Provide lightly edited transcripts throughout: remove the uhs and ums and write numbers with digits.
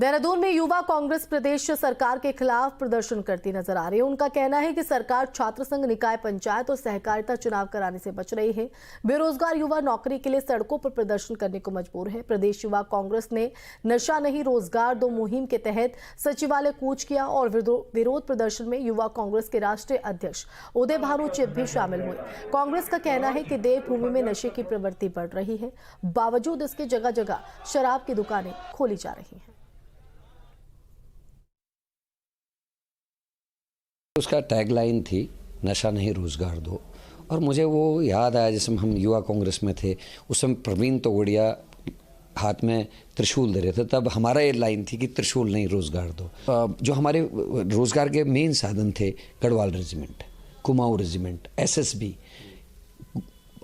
देहरादून में युवा कांग्रेस प्रदेश सरकार के खिलाफ प्रदर्शन करती नजर आ रही है। उनका कहना है कि सरकार छात्र संघ, निकाय पंचायत और सहकारिता चुनाव कराने से बच रही है। बेरोजगार युवा नौकरी के लिए सड़कों पर प्रदर्शन करने को मजबूर है। प्रदेश युवा कांग्रेस ने नशा नहीं रोजगार दो मुहिम के तहत सचिवालय कूच किया और विरोध प्रदर्शन में युवा कांग्रेस के राष्ट्रीय अध्यक्ष उदय भानु चित भी शामिल हुए। कांग्रेस का कहना है कि देवभूमि में नशे की प्रवृत्ति बढ़ रही है, बावजूद इसके जगह जगह शराब की दुकानें खोली जा रही हैं। उसका टैगलाइन थी नशा नहीं रोजगार दो, और मुझे वो याद आया जैसे हम युवा कांग्रेस में थे उस समय प्रवीण तोगड़िया हाथ में त्रिशूल दे रहे थे, तब हमारा ये लाइन थी कि त्रिशूल नहीं रोजगार दो। जो हमारे रोजगार के मेन साधन थे Garhwal regiment, Kumaon regiment, SSB,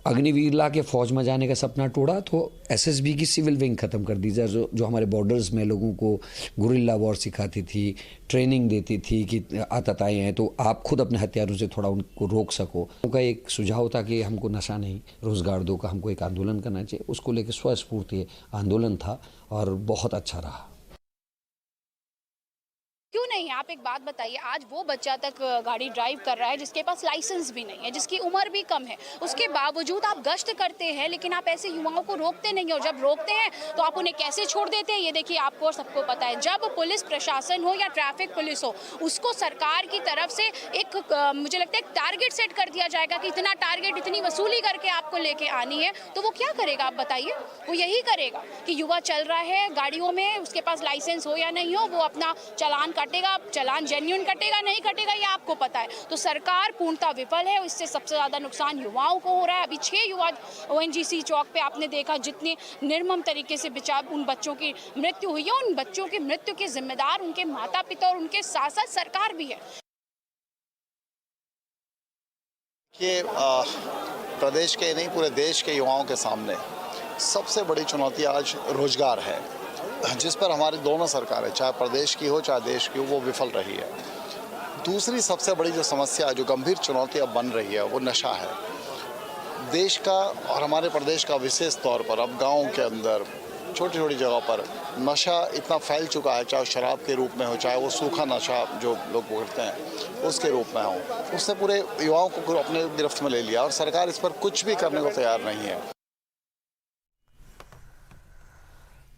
Agniveer ला के फौज में जाने का सपना टूटा तो एसएसबी की सिविल विंग ख़त्म कर दी जाए, जो हमारे बॉर्डर्स में लोगों को गुरिल्ला वॉर सिखाती थी, ट्रेनिंग देती थी कि आतताएं हैं तो आप खुद अपने हथियारों से थोड़ा उनको रोक सको। उनका एक सुझाव था कि हमको नशा नहीं रोजगार दो का हमको एक आंदोलन करना चाहिए। उसको लेकर स्वस्फूर्ति आंदोलन था और बहुत अच्छा रहा। क्यों नहीं? आप एक बात बताइए, आज वो बच्चा तक गाड़ी ड्राइव कर रहा है जिसके पास लाइसेंस भी नहीं है, जिसकी उम्र भी कम है, उसके बावजूद आप गश्त करते हैं, लेकिन आप ऐसे युवाओं को रोकते नहीं हो। जब रोकते हैं तो आप उन्हें कैसे छोड़ देते हैं ये देखिए आपको और सबको पता है। जब पुलिस प्रशासन हो या ट्रैफिक पुलिस हो, उसको सरकार की तरफ से एक मुझे लगता है एक टारगेट सेट कर दिया जाएगा कि इतना टारगेट, इतनी वसूली करके आपको लेके आनी है, तो वो क्या करेगा आप बताइए? वो यही करेगा कि युवा चल रहा है गाड़ियों में, उसके पास लाइसेंस हो या नहीं हो, वो अपना चालान कटेगा, चालान जेन्युइन कटेगा नहीं कटेगा ये आपको पता है। तो सरकार पूर्णतः विफल है, इससे सबसे ज्यादा नुकसान युवाओं को हो रहा है। अभी 6 युवा ओएनजीसी चौक पे आपने देखा जितने निर्मम तरीके से बेचारे उन बच्चों की मृत्यु हुई है। उन बच्चों की मृत्यु के जिम्मेदार उनके माता पिता और उनके साथ साथ सरकार भी है। ये प्रदेश के नहीं पूरे देश के युवाओं के सामने सबसे बड़ी चुनौती आज रोजगार है, जिस पर हमारी दोनों सरकारें, चाहे प्रदेश की हो चाहे देश की हो, वो विफल रही है। दूसरी सबसे बड़ी जो समस्या, जो गंभीर चुनौती अब बन रही है, वो नशा है। देश का और हमारे प्रदेश का विशेष तौर पर अब गाँव के अंदर छोटी छोटी जगह पर नशा इतना फैल चुका है, चाहे शराब के रूप में हो, चाहे वो सूखा नशा जो लोग बोलते हैं उसके रूप में हो, उसने पूरे युवाओं को अपने गिरफ्त में ले लिया और सरकार इस पर कुछ भी करने को तैयार नहीं है।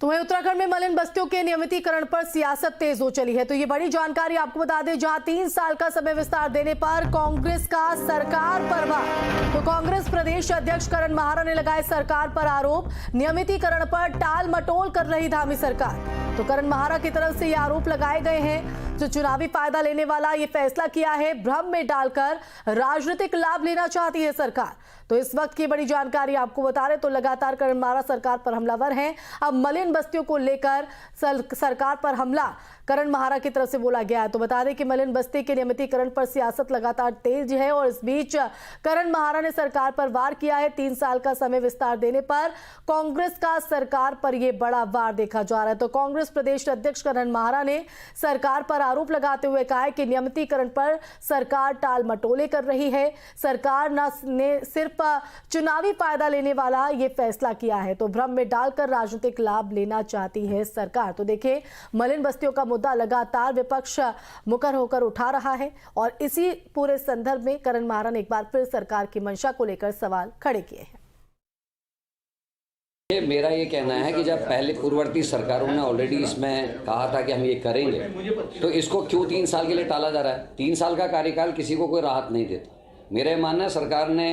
तो वहीं उत्तराखंड में मलिन बस्तियों के नियमितीकरण पर सियासत तेज हो चली है। तो ये बड़ी जानकारी आपको बता दें, जहां 3 साल का समय विस्तार देने पर कांग्रेस का सरकार पर वार। तो कांग्रेस प्रदेश अध्यक्ष करण माहारा ने लगाए सरकार पर आरोप, नियमितीकरण पर टाल मटोल कर रही धामी सरकार। तो करण माहारा की तरफ से ये आरोप लगाए गए हैं, जो चुनावी फायदा लेने वाला ये फैसला किया है, भ्रम में डालकर राजनीतिक लाभ लेना चाहती है सरकार। तो इस वक्त की बड़ी जानकारी आपको बता रहे, तो लगातार करण माहारा सरकार पर हमलावर हैं। अब मलिन बस्तियों को लेकर सरकार पर हमला करण माहारा की तरफ से बोला गया है। तो बता दें कि मलिन बस्ती के नियमितीकरण पर सियासत लगातार तेज है और इस बीच करण माहारा ने सरकार पर वार किया है। 3 साल का समय विस्तार देने पर कांग्रेस का सरकार पर यह बड़ा वार देखा जा रहा है। तो कांग्रेस प्रदेश अध्यक्ष करण माहारा ने सरकार पर आरोप लगाते हुए कहा है कि नियमितीकरण पर सरकार टाल मटोले कर रही है। सरकार ने सिर्फ चुनावी फायदा लेने वाला ये फैसला किया है, तो भ्रम में डालकर राजनीतिक लाभ लेना चाहती है सरकार। तो देखिए, मलिन बस्तियों का मुद्दा लगातार विपक्ष मुखर होकर उठा रहा है और इसी पूरे संदर्भ में करण माहारा ने एक बार फिर सरकार की मंशा को लेकर सवाल खड़े किए हैं। मेरा ये कहना है कि जब पहले पूर्ववर्ती सरकारों ने ऑलरेडी इसमें कहा था कि हम ये करेंगे, तो इसको क्यों 3 साल के लिए टाला जा रहा है? 3 साल का कार्यकाल किसी को कोई राहत नहीं देता। मेरा मानना है सरकार ने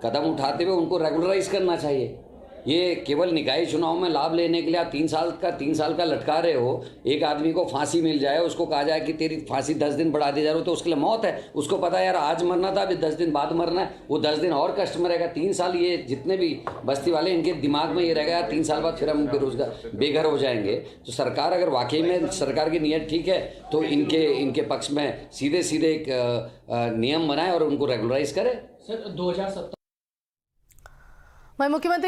कदम उठाते हुए उनको रेगुलराइज करना चाहिए। ये केवल निकाय चुनाव में लाभ लेने के लिए आप 3 साल का लटका रहे हो। एक आदमी को फांसी मिल जाए, उसको कहा जाए कि तेरी फांसी 10 दिन बढ़ा दी जा रही हो, तो उसके लिए मौत है। उसको पता है यार आज मरना था, अभी 10 दिन बाद मरना है, वो 10 दिन और कष्ट में रहेगा। 3 साल ये जितने भी बस्ती वाले, इनके दिमाग में ये रहेगा 3 साल बाद फिर हम बेरोजगार बेघर हो जाएंगे। तो सरकार अगर वाकई में सरकार की नीयत ठीक है तो इनके पक्ष में सीधे एक नियम बनाए और उनको रेगुलराइज करे। सर, 2017 मुख्यमंत्री